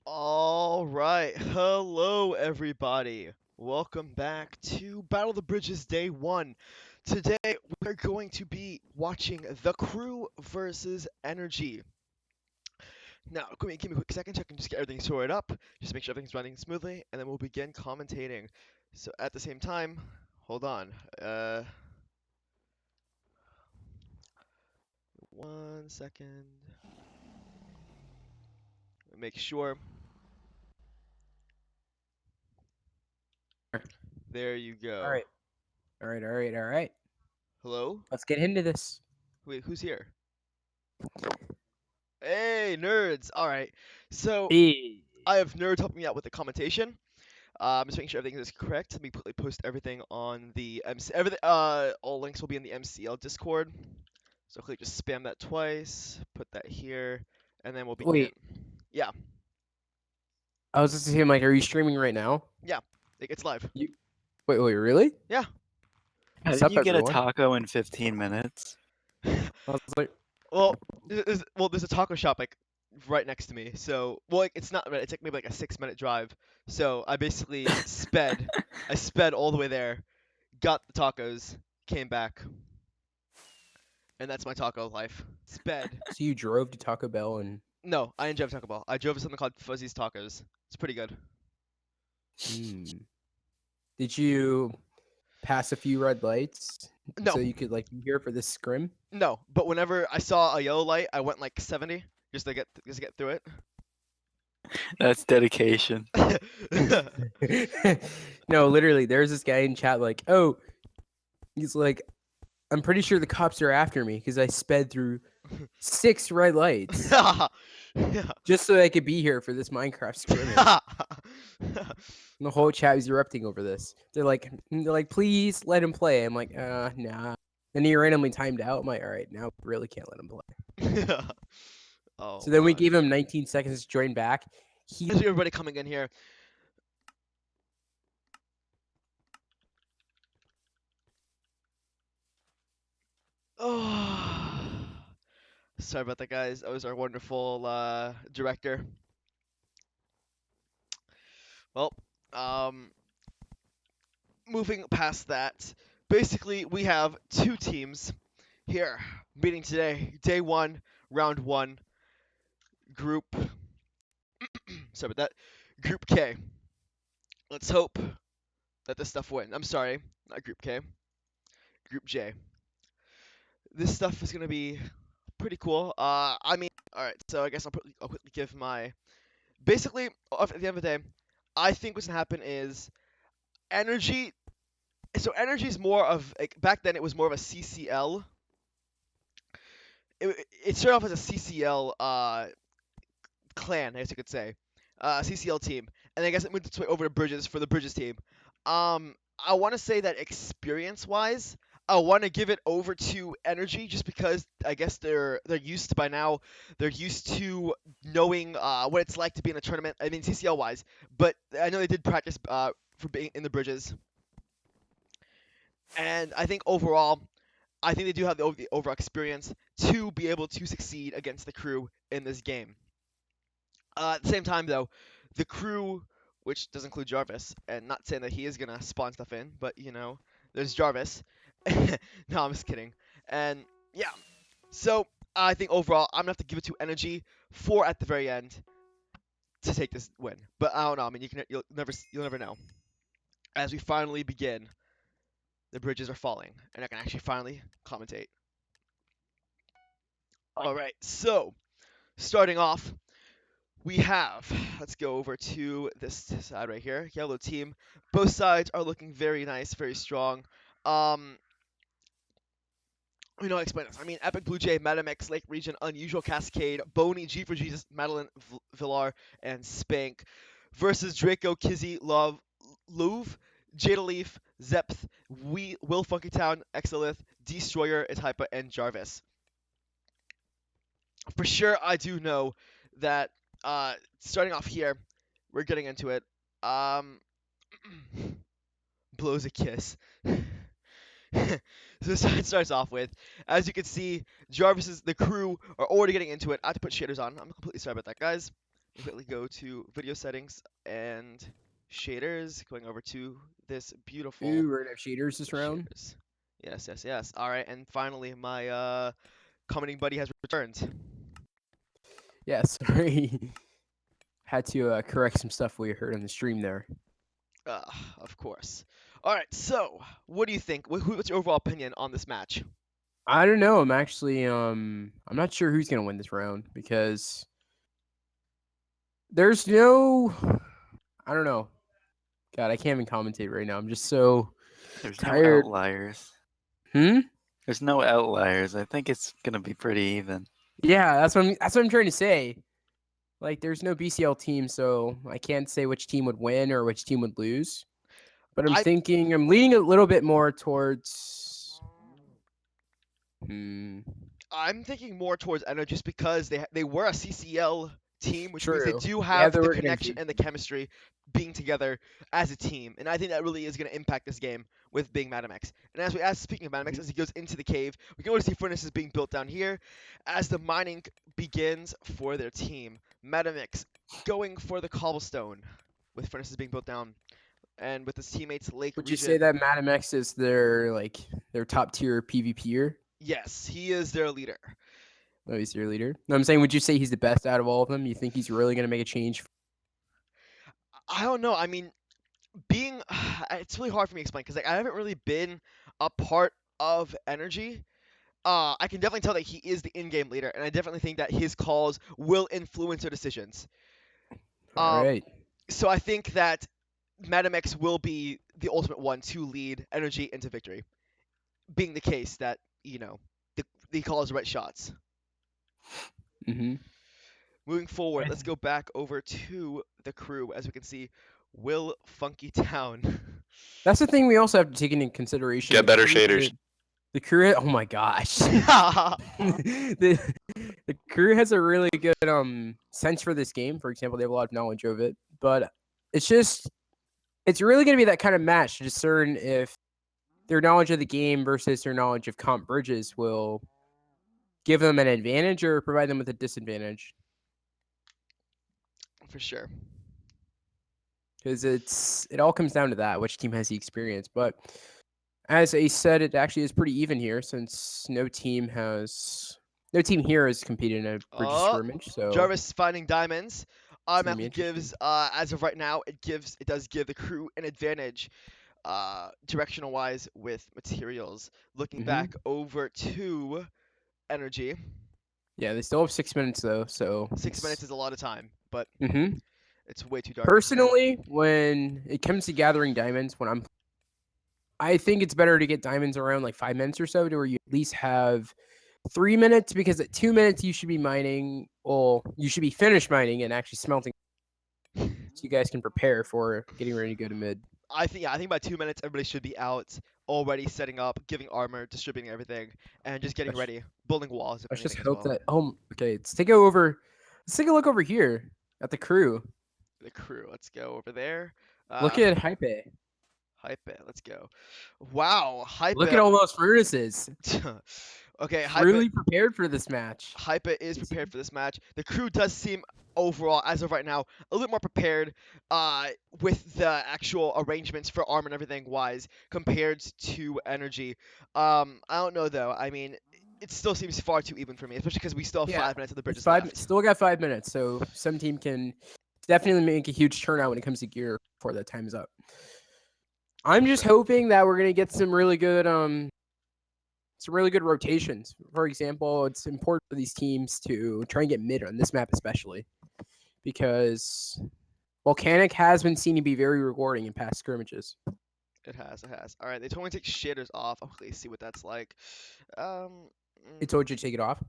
All right. Hello, everybody. Welcome back to Battle of the Bridges Day 1. Today, we're going to be watching The Crew versus Energy. Now, give me a quick second so I can just get everything sorted up, just make sure everything's running smoothly, and then we'll begin commentating. So, at the same time, hold on. One second. Make sure. There you All go. right. All right. Hello? Let's get into this. Wait, who's here? Hey, nerds! Alright, so Hey. I have nerds helping me out with the commentation. Just making sure everything is correct. Let me post everything on the everything. All links will be in the MCL Discord. So click just spam that twice. Put that here, and then we'll begin. Wait, Yeah, I was just saying, like, are you streaming right now? yeah, it's live. You wait, really? Yeah. How What's did up, you get a everyone? taco in 15 minutes? I was like, Well, there's a taco shop like right next to me. So, well, like, it's not right. It's like maybe like a 6-minute drive. So I basically sped. I sped all the way there, got the tacos, came back, and that's my taco life. Sped. so you drove to Taco Bell and No, I didn't drive Taco Bell. I drove to something called Fuzzy's Tacos. It's pretty good. hmm. Did you pass a few red lights No, so you could like be here for this scrim? no. But whenever I saw a yellow light, I went like 70 just to get through That's dedication. it. No, literally, there's this guy in chat like, oh, he's like, I'm pretty sure the cops are after me because I sped through 6 red lights Yeah. just so I could be here for this Minecraft scrimmage. And the whole chat was erupting over this. They're like, please let him play. I'm like, nah. Then he randomly timed out. I'm like, all right, now we really can't let him play. Oh So then we my. gave him 19 seconds to join back. He There's everybody coming in here. Oh. Sorry about that, guys. That was our wonderful director. Well, um, moving past that, basically we have two teams here meeting today. Day one, round one, group. Sorry about that. Group K. Let's hope that this stuff wins. I'm sorry, not Group K. Group J. This stuff is gonna be pretty cool. I mean, all right. So I guess I'll quickly give my. Basically, at the end of the day, I think what's gonna happen is energy. So energy is more of like back then it was more of a CCL. It started off as a CCL clan, I guess you could say, CCL team, and I guess it moved its way over to Bridges for the Bridges team. I want to say that experience-wise, I want to give it over to Energy just because I guess they're used to by now. They're used to knowing what it's like to be in a tournament. I mean CCL-wise, but I know they did practice for being in the Bridges, and I think overall, I think they do have the overall experience to be able to succeed against the crew in this game. At the same time, though, the crew, which does include Jarvis, and not saying that he is gonna spawn stuff in, but there's Jarvis. No, I'm just kidding. And yeah, so I think overall, I'm gonna have to give it to Energy for at the very end to take this win. But I don't know. I mean, you'll never know. As we finally begin, the bridges are falling, and I can actually finally commentate. All right, so starting off, we have, let's go over to this side right here, yellow team. Both sides are looking very nice, very strong. Um, I'll explain this. I mean, Epic Blue Jay, Metamix, Lake Region, Unusual Cascade, Boney, G for Jesus, Madeline, Villar, and Spank versus Draco, Kizzy, Love, Louvre, Jada Leaf, Zepth, Will Funky Town, Exilith, Destroyer, Etypa, and Jarvis. For sure, I do know that starting off here, we're getting into it. Um, blows a kiss. So it starts off with, as you can see, the crew are already getting into it. I have to put shaders on. I'm completely sorry about that, guys. quickly go to video settings and shaders, going over to this beautiful Ooh, we're gonna have shaders this round. shaders. Yes, yes, yes. All right, and finally, my commenting buddy has returned. Yeah, sorry. Had to correct some stuff we heard on the stream there. Of course. All right, so what do you think? What's your overall opinion on this match? I don't know. I'm actually I'm not sure who's gonna win this round because there's no I don't know. God, I can't even commentate right now. I'm just so There's no tired. outliers. Hmm? There's no outliers. I think it's gonna be pretty even. Yeah, that's what I'm trying to say. Like there's no BCL team, so I can't say which team would win or which team would lose. But I I'm leaning a little bit more towards I'm thinking more towards Eno just because they were a CCL team, which means they true. do They have have the the connection organization. and the chemistry being together as a team, and I think that really is going to impact this game with being Madamex. And as speaking of Madamex, Mhm. as he goes into the cave, we can already see furnaces being built down here as the mining begins for their team. Madamex going for the cobblestone with furnaces being built down, and with his teammates Lake Would you say Region. that Madam X is their top tier PvPer? Yes, he is their leader. Oh, he's your leader. No, I'm saying, would you say he's the best out of all of them? You think he's really gonna make a change? I don't know. I mean, being it's really hard for me to explain because like I haven't really been a part of Energy. I can definitely tell that he is the in-game leader, and I definitely think that his calls will influence their decisions. All Um, right. so I think that Madamex will be the ultimate one to lead Energy into victory. Being the case that he calls the right shots. Mm-hmm. Moving forward, let's go back over to the crew. As we can see, Will Funky Town. That's the thing we also have to take into consideration. Get better shaders. The crew. Oh my gosh. the the crew has a really good sense for this game. For example, they have a lot of knowledge of it, but it's just it's really going to be that kind of match to discern if their knowledge of the game versus their knowledge of comp bridges will give them an advantage or provide them with a disadvantage. For sure. Because it all comes down to that, which team has the experience. But as Ace said, it actually is pretty even here since no team here has competed in a bridge Oh, scrimmage, so Jarvis finding diamonds it's gonna be automatically interesting. gives, as of right now, it does give the crew an advantage, directional wise with materials. Looking Hmm. back over to energy, Yeah, they still have 6 minutes though, so 6 minutes is a lot of time, but hmm. it's way too dark. And Personally, when it comes to gathering diamonds, I think it's better to get diamonds around like 5 minutes or so, to where you at least have 3 minutes, because at 2 minutes you should be mining. Well, you should be finished mining and actually smelting, so you guys can prepare for getting ready to go to mid. I think by 2 minutes everybody should be out already setting up, giving armor, distributing everything, and just getting Let's, ready, building walls if let's just anything as hope well. that. Oh, okay. Let's take a look over here at the crew. The crew, let's go over there. Look Uh, at Hype. Hype it, let's go. Wow, Hype Look at all those furnaces. Okay, Truly prepared for this match. Hype is You see? prepared for this match. The crew does seem overall, as of right now, a little bit more prepared with the actual arrangements for armor and everything wise compared to energy. I don't know though. I mean, it still seems far too even for me, especially because we still have Yeah, 5 minutes of the it's bridges left. still got 5 minutes, so some team can definitely make a huge turnout when it comes to gear before that time is up. I'm For just sure. hoping that we're gonna get some really good rotations. For example, it's important for these teams to try and get mid on this map, especially because Volcanic has been seen to be very rewarding in past scrimmages. It has, it has. All right, they told me to take shaders off. I'll quickly see what that's like. Um, It told you to take it off.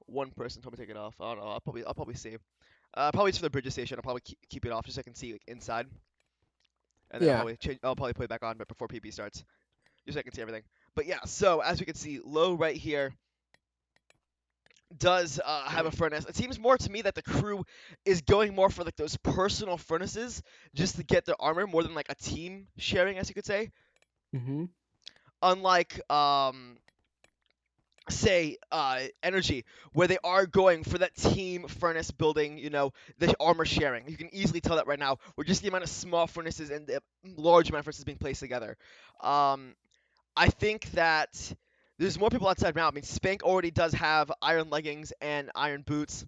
one person told me to take it off. I don't know. I'll probably see. Probably just for the bridges station. I'll probably keep it off just so I can see like, inside. And then Yeah. I'll probably put it back on, but before PB starts, just so I can see everything. But yeah, so as we can see, low right here does have a furnace. It seems more to me that the crew is going more for like those personal furnaces just to get their armor more than like a team sharing, as you could say. Mm-hmm. Unlike say energy, where they are going for that team furnace building, the armor sharing. You can easily tell that right now, with just the amount of small furnaces and the large amount of furnaces being placed together. Um, I think that there's more people outside now. I mean, Spank already does have iron leggings and iron boots,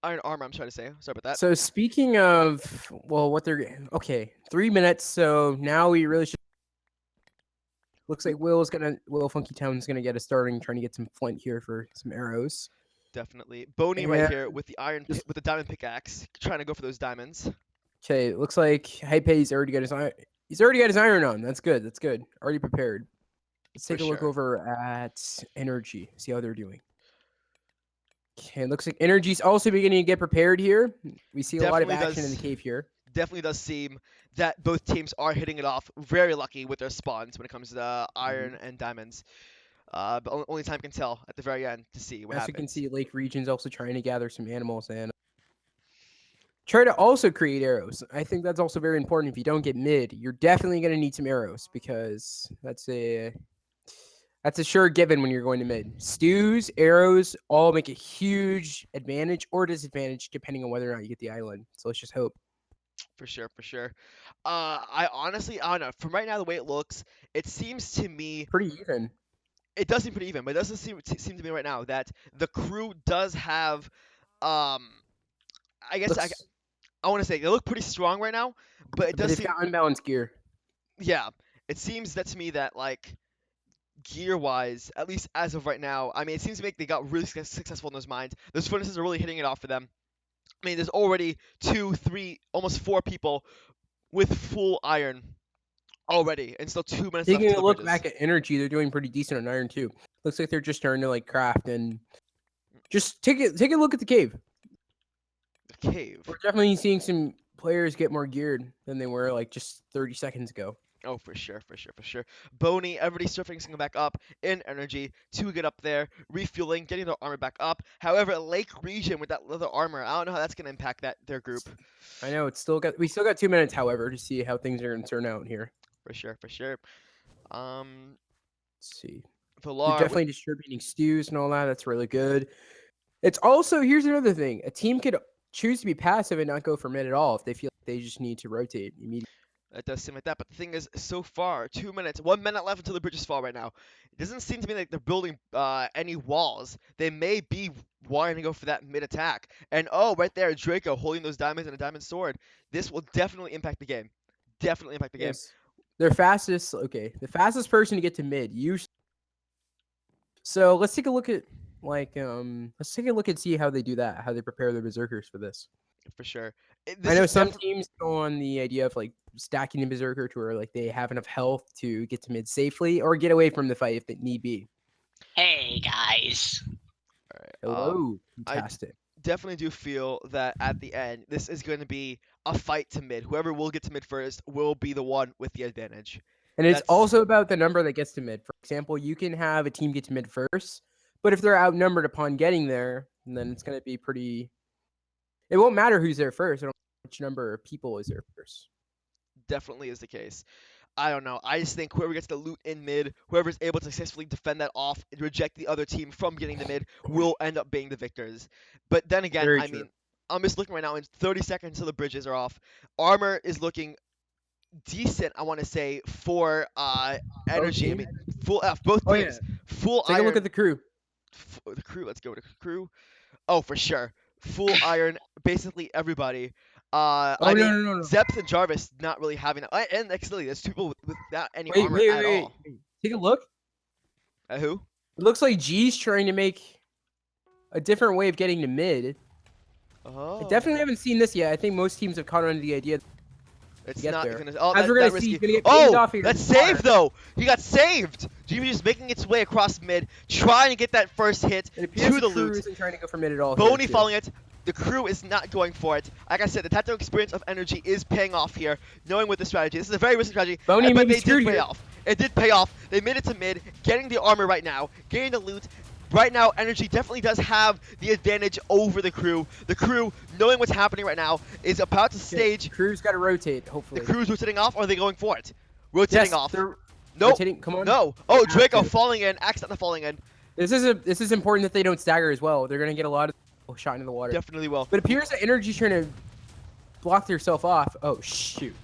iron armor. I'm trying to say. Sorry about that. So speaking of, well, what they're okay, 3 minutes. So now we really should. Looks like Will Funky Town's gonna get a starting, trying to get some flint here for some arrows. Definitely, Boney right And here with the just with the diamond pickaxe, trying to go for those diamonds. okay, looks like Hype's already got his iron. He's already got his iron on. That's good. That's good. Already prepared. Let's For take a look sure. over at Energy. See how they're doing. Okay, looks like Energy's also beginning to get prepared here. We see a lot of Definitely action in the does. cave here. Definitely does seem that both teams are hitting it off. Very lucky with their spawns when it comes to the iron and diamonds. But only time can tell at the very end to see what As you can happens. see, Lake Region's also trying to gather some animals and try to also create arrows. I think that's also very important. If you don't get mid, you're definitely going to need some arrows because that's a sure given when you're going to mid. Stews, arrows, all make a huge advantage or disadvantage depending on whether or not you get the island. So let's just hope. For sure, for sure. I don't know. From right now, the way it looks, it seems to me Pretty even. it does seem pretty even, but it doesn't seem to me right now that the crew does have. Um, I guess Looks, I want to say they look pretty strong right now, but it but does they've seem, got unbalanced gear. yeah, it seems that to me that like gear wise, at least as of right now, I mean, it seems to me they got really successful in those mines. Those furnaces are really hitting it off for them. I mean, there's already two, three, almost four people with full iron already, and still 2 minutes left Taking to a the look bridges. back at Energy, they're doing pretty decent on iron too. Looks like they're just starting to like craft and just take a look at the cave. The cave. We're definitely seeing some players get more geared than they were like just 30 seconds ago. Oh, for sure, for sure, for sure. Boney, everybody surfing back up in energy to get up there, refueling, getting their armor back up. However, Lake Region with that leather armor, I don't know how that's gonna impact their group. I know we still got 2 minutes, however, to see how things are gonna turn out here. For sure, for sure. Let's see. They're Villar with definitely distributing stews and all that. That's really good. It's also here's another thing. A team could choose to be passive and not go for mid at all if they feel like they just need to rotate immediately. it does seem like that, but the thing is, so far, 2 minutes, 1 minute left until the bridges fall right now. It doesn't seem to me like they're building any walls. They may be wanting to go for that mid attack. And oh, right there, Draco holding those diamonds and a diamond sword. This will definitely impact the game. Definitely impact the game. Yes. Their fastest the fastest person to get to mid usually. So let's take a look at let's take a look and see how they do that, how they prepare their berserkers for this. For sure. I This know is some definitely teams go on the idea of like stacking the berserker to where like they have enough health to get to mid safely or get away from the fight if it need be. Hey guys. all right. Hello, I fantastic. definitely do feel that at the end, this is going to be a fight to mid. Whoever will get to mid first will be the one with the advantage. And it's That's also about the number that gets to mid. For example, you can have a team get to mid first, but if they're outnumbered upon getting there, then it's going to be pretty. It won't matter who's there first. I don't know which number of people is there first. definitely is the case. I don't know. I just think whoever gets the loot in mid, whoever's able to successfully defend that off and reject the other team from getting the mid, will end up being the victors. But then again, Very I true. mean, I'm just looking right now, in 30 seconds until the bridges are off. Armor is looking decent, I want to say, for energy. I team? mean, full F, both Oh yeah. teams. Full Take a iron. look at the crew. The crew, let's go to crew. Oh, for sure. Full iron, basically everybody. Oh I no mean, no no no. Zeps and Jarvis not really having and actually, there's two people without any Wait armor wait at wait. all. wait. Take a look. Who? It looks like G's trying to make a different way of getting to mid. I Oh. definitely haven't seen this yet. I think most teams have caught on to the idea. It's get not there. gonna. Oh, As we're that gonna see, risky. he's gonna get pinged Oh, off here. that's saved though. He got saved. Jimmy just making its way across mid, trying to get that first hit It appears to the the crew loot. isn't trying to go for mid at all. Boney here, too. following it. The crew is not going for it. Like I said, the tactical experience of energy is paying off here, knowing with the strategy. This is a very risky strategy, Boney may but be they did screwed pay here. off. It did pay off. They made it to mid, getting the armor right now, getting the loot. Right now, energy definitely does have the advantage over the crew. The crew, knowing what's happening right now, is about to stage. Crew's got to rotate, The hopefully. crew's rotating off, or are they going for it? Rotating Yes, off. they're Nope. rotating. Come on. No. Oh, They have Draco to. falling in. Axe not falling in. This is important that they don't stagger as well. They're gonna get a lot of shot into the water. Definitely will. But it appears that Energy's trying to block themselves off. Oh shoot!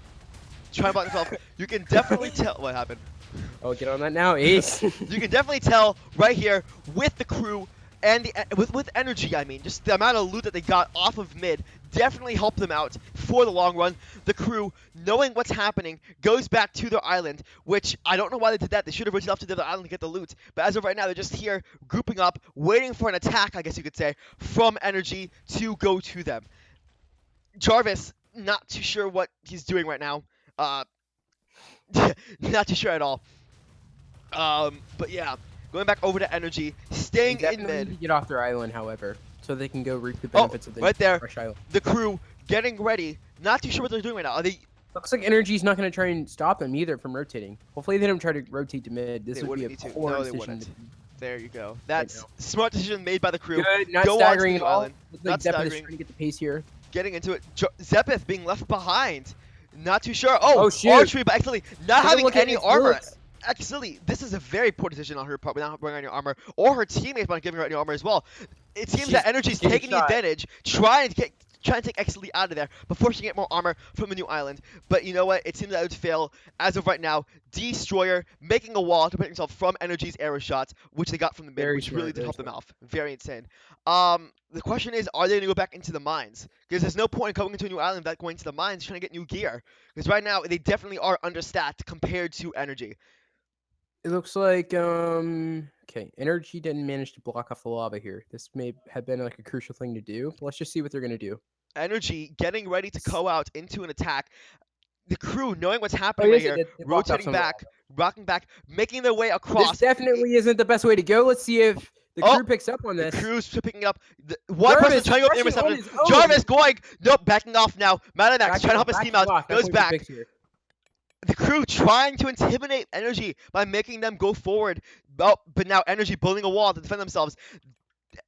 Try to block himself. You can definitely tell what happened. Oh, get on that now, Ace. You can definitely tell right here with the crew and with energy. I mean, just the amount of loot that they got off of mid definitely helped them out for the long run. The crew, knowing what's happening, goes back to their island, which I don't know why they did that. They should have rotated off to the other island to get the loot. But as of right now, they're just here grouping up, waiting for an attack, I guess you could say, from energy to go to them. Jarvis, not too sure what he's doing right now. Not too sure at all. But yeah, going back over to energy, They staying in definitely need mid. to get off their island, however, so they can go reap the benefits of the right there. fresh island. The crew getting ready. Not too sure what they're doing right now. Are they? Looks like Energy's not going to try and stop them either from rotating. Hopefully they don't try to rotate to mid. This They would be wouldn't a need to. poor No, they decision. wouldn't. There you go. That's now. smart decision made by the crew. Good, not Go on to staggering the at all. island. Looks Not like Zeppelin is staggering. trying to get the pace here. Getting into it. Zepith being left behind. Not too sure. Oh, shoot. archery, but actually not Take a having look at any his armor. looks. Actually, this is a very poor decision on her part without bringing any armor, or her teammates not giving her any armor as well. It seems that Energy's getting taking the shot. advantage, trying to take Exley out of there before she can get more armor from the new island. But you know what? It seems that it would fail as of right now. Destroyer making a wall to protect himself from Energy's arrow shots, which they got from the mid, Very which really smart, did very help them smart. out. Very insane. The question is, are they going to go back into the mines? Because there's no point in going into a new island without going to the mines trying to get new gear. Because right now, they definitely are understaffed compared to Energy. It looks like okay, Energy didn't manage to block off the lava here. This may have been like a crucial thing to do. But let's just see what they're gonna do. Energy getting ready to go out into an attack. The crew, knowing what's Oh happening right yes, here, they blocked off rotating some of the back, rocking back, making their way lava. across. This definitely isn't the best way to go. Let's see if the Oh, crew picks up on The this. crew's picking up. One person Jarvis trying to go is rushing on intercept. his own. Jarvis going. Nope, backing off now. Madamax Back trying to help his back team to out. block. That's Goes what we back. picked here. The crew trying to intimidate Energy by making them go forward. Oh, but now Energy building a wall to defend themselves.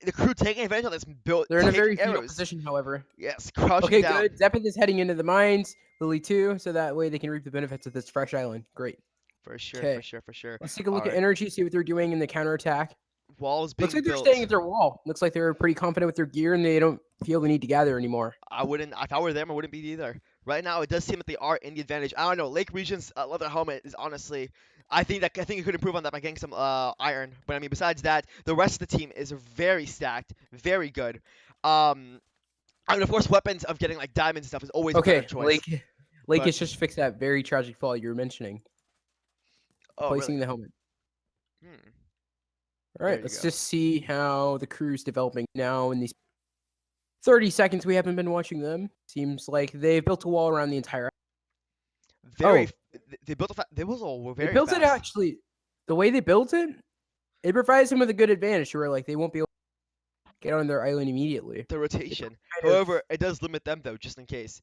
The crew taking advantage of this. They're in a very taking fetal arrows. position, however. Yes, crouching Okay, down. good. Zepith is heading into the mines. Lily too, so that way they can reap the benefits of this fresh island. Great. For sure, Okay. for sure, for sure. Let's take a look at Alright. Energy, see what they're doing in the counterattack. Walls being Looks like they're built. staying at their wall. Looks like they're pretty confident with their gear and they don't feel the need to gather anymore. I wouldn't. If I were them, I wouldn't be either. Right now, it does seem that they are in the advantage. I don't know. Lake Region's leather helmet is honestly. I think you could improve on that by getting some iron. But I mean, besides that, the rest of the team is very stacked, very good. I mean, of course, weapons of getting like diamonds and stuff is always a Okay, better choice. Lake but- has just fixed that very tragic fall you were mentioning. Oh, Placing really? the helmet. Hmm. All right, you let's go. just see how the crew's developing now in these 30 seconds we haven't been watching them. Seems like they've built a wall around the entire. Very. Oh. They built a. They was all very. They built it fast. actually. The way they built it, it provides them with a good advantage where like they won't be able to get on their island immediately. The rotation. kind of- However, it does limit them though, just in case.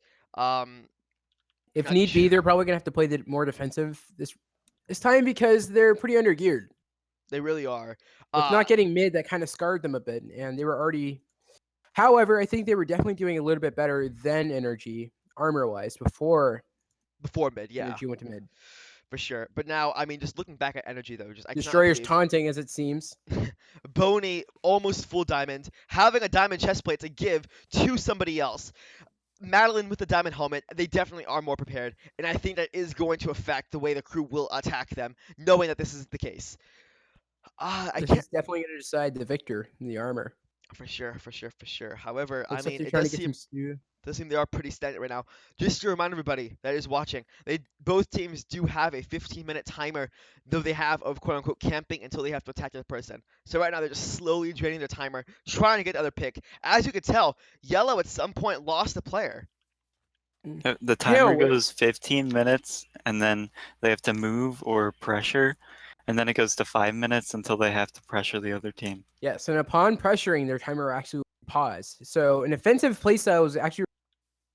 If not need be, sure. they're probably gonna have to play the more defensive this time because they're pretty undergeared. They really are. With not getting mid, that kind of scarred them a bit, and they were already. However, I think they were definitely doing a little bit better than Energy armor-wise before before mid, yeah. Energy went to mid. For sure. But now, I mean, just looking back at energy though, just I cannot Destroyer's believe taunting as it seems. Boney almost full diamond, having a diamond chest plate to give to somebody else. Madeline with the diamond helmet, they definitely are more prepared, and I think that is going to affect the way the crew will attack them, knowing that this is the case. I This can't is definitely going to decide the victor in the armor. for sure, for sure, for sure. However, Looks I like mean, they're it trying does to get seem some stew. they are pretty stagnant right now. Just to remind everybody that is watching, both teams do have a 15-minute timer, though they have of quote unquote camping until they have to attack the other person. So right now they're just slowly draining their timer, trying to get the other pick. As you can tell, Yellow at some point lost a player. The timer what- goes 15 minutes, and then they have to move or pressure, and then it goes to 5 minutes until they have to pressure the other team. Yes, and upon pressuring, their timer actually pause. So an offensive playstyle is actually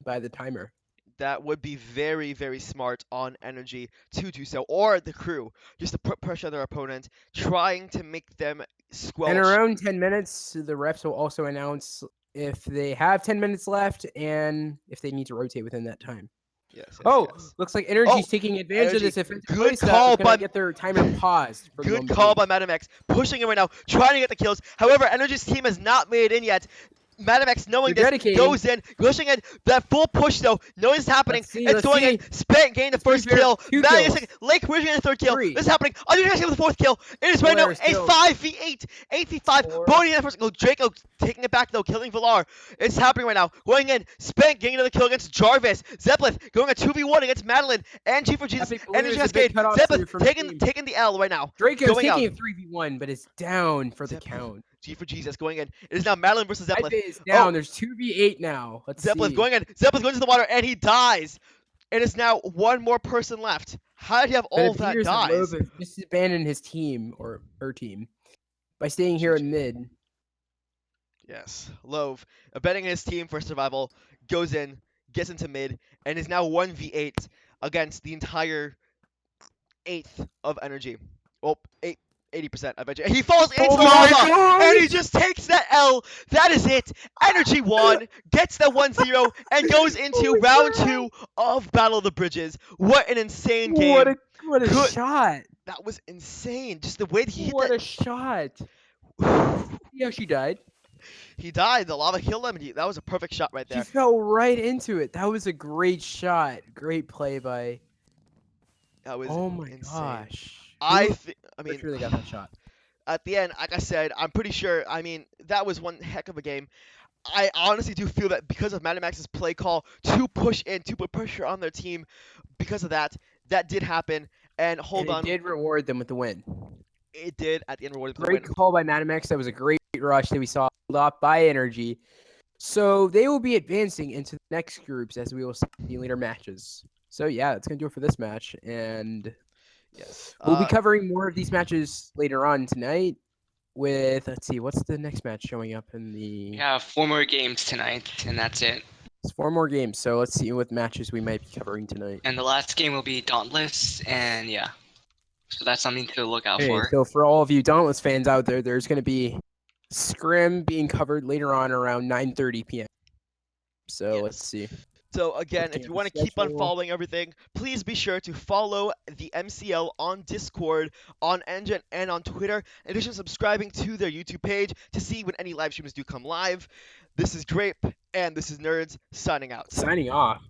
by the timer. That would be very, very smart on energy to do so, or the crew, just to put pressure on their opponent, trying to make them squelch. And around 10 minutes, the refs will also announce if they have 10 minutes left and if they need to rotate within that time. Yes, Oh, yes. looks like Energy's Oh, taking advantage of Energy. this offensive Good play, so call that's gonna by get their timer paused for the Good moment call being. by Madam X, pushing it right now, trying to get the kills. However, Energy's team has not made it in yet. Madam X, knowing They're this, dedicating. goes in, pushing in. That full push, though, knowing it's happening. Let's see. It's Let's going in. see. Spank getting the Let's see first if they're kill. 2 Madam kills. X, Lake Ridge getting the third kill. 3. This is happening. Underneath getting the fourth kill. It is right now Polaris a killed. 5v8. 8v5. 4. Bodhi in the first. Oh, Draco taking it back, though, killing Valar. It's happening right now. Going in. Spank getting another kill against Jarvis. Zeppelin going a 2v1 against Madeline. And G for Jesus. Epic Blue Energy is a big Cascade. cutoff Zeppelin from taking Steam. the L right now. Draco's Going out. taking a 3v1, but it's down for the Zeppelin. count. G for Jesus going in. It is now Madeline versus Zeppelin. Hype is Oh, down. There's 2v8 now. Let's Zeppelin see. going in. Zeppelin going to the water, and he dies. It is now one more person left. How did he have But all it of that appears that Loeb dies? has just abandoned his team or her team by staying here in GG. mid. Yes, Love, abandoning his team for survival, goes in, gets into mid, and is now 1v8 against the entire 8th of energy. Well, 80% of energy. He falls into Oh the my lava, and he gosh! just takes that L. That is it. Energy won, gets the 1-0, and goes into Holy round crap! 2 of Battle of the Bridges. What an insane What game. a Good. shot! That was insane. Just the way that he hit What a shot! that. See how she died? He died. The lava killed him. That was a perfect shot right She there. fell right into it. That was a great shot. Great play by. That was Oh my insane. gosh! I Who mean, really got that shot? at the end, like I said, I'm pretty sure. I mean, that was one heck of a game. I honestly do feel that because of Madden Max's play call to push in, to put pressure on their team, because of that, that did happen. And hold And it on, did reward them with the win. it did at the end reward the Great win. call by Madamex. That was a great rush that we saw pulled off by Energy. So they will be advancing into the next groups as we will see in later matches. So yeah, that's gonna do it for this match, and Yes. we'll be covering more of these matches later on tonight. With let's see, what's the next match showing up in the? We have 4 more games tonight, and that's it. It's 4 more games. So let's see what matches we might be covering tonight. And the last game will be Dauntless, and yeah. So that's something to look out Okay, for. so for all of you Dauntless fans out there, there's gonna be Scrim being covered later on around 9:30 p.m. So let's Yes. see. So again, if Looking you at the want to keep on schedule. following everything, please be sure to follow the MCL on Discord, on Engine, and on Twitter. In addition to subscribing to their YouTube page to see when any live streams do come live. This is Grape, and this is Nerds signing out. Signing off.